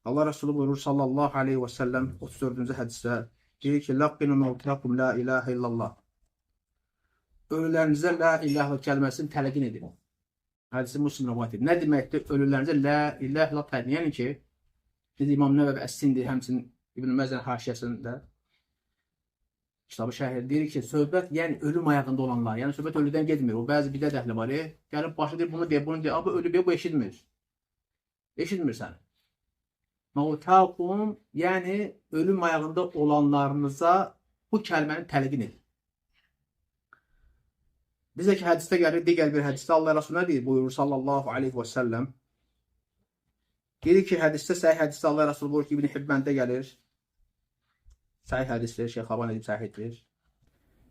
Allah Resulü buyurur sallallahu aleyhi ve sellem 34. hədisdə deyir ki, Laqqinu mevtakum la ilahe illallah. Ölülərinizə la ilahe kəlməsini tələqin edin. Hədisi Müslim rivayət edir. Nə deməkdir? Ölülərinizə la ilahe illallah tələqin. Yəni ki, biz İmam Nəvəvi Əs-Sindi həmçinin İbn Məzən haşiyəsində kitabı şərh deyir ki, söhbət yəni ölüm ayağında olanlar, yəni söhbət ölüdən getmir. O bəzi bidət əhli var, gəlib başı deyir, bunu deyir, bunu deyir. Abi ölü deyir, bu eşitmir. Eşitmir səni. Mevtakum, yəni ölüm ayağında olanlarınıza bu kəlməni tələqin edin. Bizə ki, hədisdə gəlir, digər bir hədisdə Allah Resulü nə deyir? Buyurur sallallahu aleyhi və səlləm. Deyir ki, hədisdə, səhih hədisdə Allah Resulü buyurur ki, İbn Hibbəndə gəlir. Səhih hədisdir, Şeyx Xaban edib səhihdir.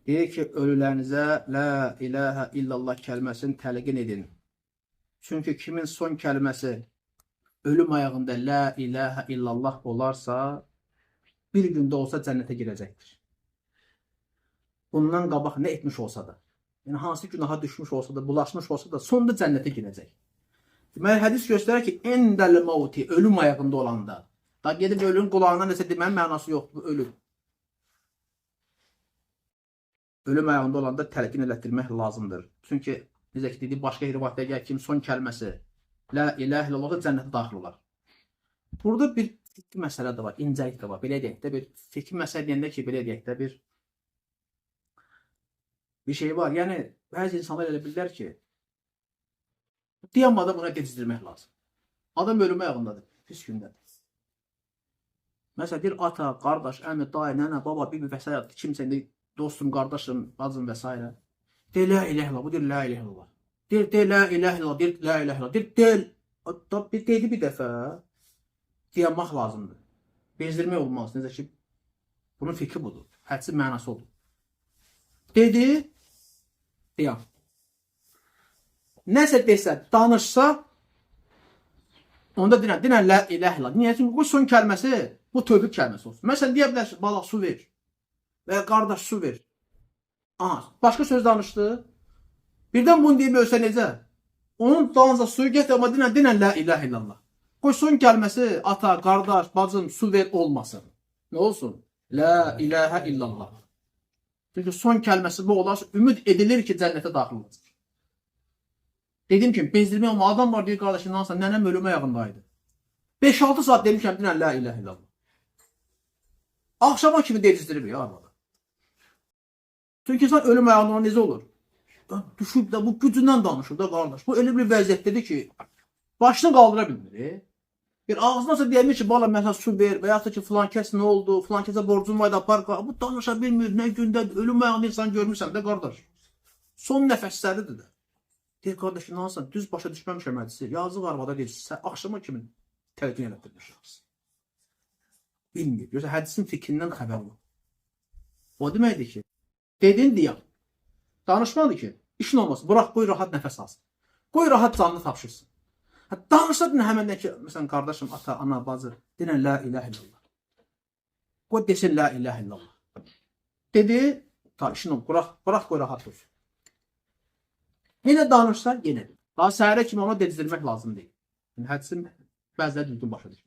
Deyir ki, ölülərinizə la ilahə illallah kəlməsini tələqin edin. Çünki kimin son kəlməsi ölüm ayağında la ilahə illallah olarsa, bir gündə olsa cənnətə girəcəkdir. Bundan qabaq nə etmiş olsa da, yəni hansı günaha düşmüş olsa da, bulaşmış olsa da, sonunda cənnətə girəcək. Deməli, hədis göstərir ki, endəl mauti, ölüm ayağında olanda, da gedib ölünün qulağına nəsə demənin mənası yoxdur, ölüm. Ölüm ayağında olanda təlqin elətdirmək lazımdır. Çünki, necə ki, dedik, başqa rivayətdə gəlir ki, son kəlməsi la ilahə illallah cənnətə daxil olar. Burada bir fikri məsələ də var, incəlik də var. Belə deyək də bir fikri məsələ deyəndə ki, belə deyək də bir şey var. Yəni, bəzi insanlar elə bilirlər ki, dayanmadan buna gecizdirmək lazım. Adam ölümə ayağındadır, pis gündədir. Məsələn, bir ata, qardaş, əmi, dayı, nənə, baba, bibi və s. kimsə, dostum, qardaşım, bacım və s. Deyir, la ilahə illallah, bu deyir, la ilahə illallah. Deyir, la ilahə illallah, deyir, la ilahə illallah. Deyir, bir dəfə dayanmaq lazımdır. Bezdirmək olmaz. Necə ki, bunun fikri budur. Hədsi mənası odur. Dedi, dayan. Nəsə desə, danışsa, onda dinən la ilahə illallah. Niyə? Çünki bu son kəlməsi, bu tövbə kəlməsi olsun. Məsələn, deyə bilər, balaq su ver və qardaş su ver. Başqa söz danışdı. Birdən bunu deyib ölsə necə? Onun dalınca suyu gətir, amma dinən la ilahə illallah. Qoy son kəlməsi ata, qardaş, bacım, su ver olmasın. Nə olsun? La ilahə illallah. Çünki son kəlməsi bu olarsa, ümid edilir ki, cənnətə daxil olacaq. Dedim ki, bezdirmək olma, adam var deyir, qardaşım, nansa, nənəm ölüm ayağındaydı. 5-6 saat demişəm, dinən la ilahə illallah. Axşama kimi dedizdirir ya arvada. Çünki insan ölüm ayağında necə olur? Düşüb də bu gücündən danışır da qardaş. Bu elə bir vəziyyətdədir ki, başını qaldıra bilmir. Bir ağzınasa deyəmir ki, bala məsələn su ver və yaxud da ki, filan kəs nə oldu, filan kəsə borcum var da apar, bu danışa bilmir, nə gündədir, ölüm ayağında insan görmürsən də qardaş. Son nəfəsləridir də. Deyir, qardaş, inansan, düz başa düşməmişəm hədisi, yazıq arvada deyir, sən axşama kimi təlqin elətdirmişsiniz. Bilmir, yoxsa hədisin fikrindən xəbər var. O deməkdir ki, dedin deyəm. Danışmadı ki, işin olmasın, bırak, qoy rahat nəfəs alsın. Qoy rahat canını tapşırsın. Danışsa dinə həməndən ki, məsələn, qardaşım, ata, ana, bacı, dinən la ilahə illallah. Qoy desin la ilahə illallah. Dedi, ta işin olmasın, bırak, qoy rahat olsun. Yenə danışsa, yenə. Daha səhərə kimi ona dedizdirmək lazım deyil. Hədisin bəziləri düzgün başa düşür.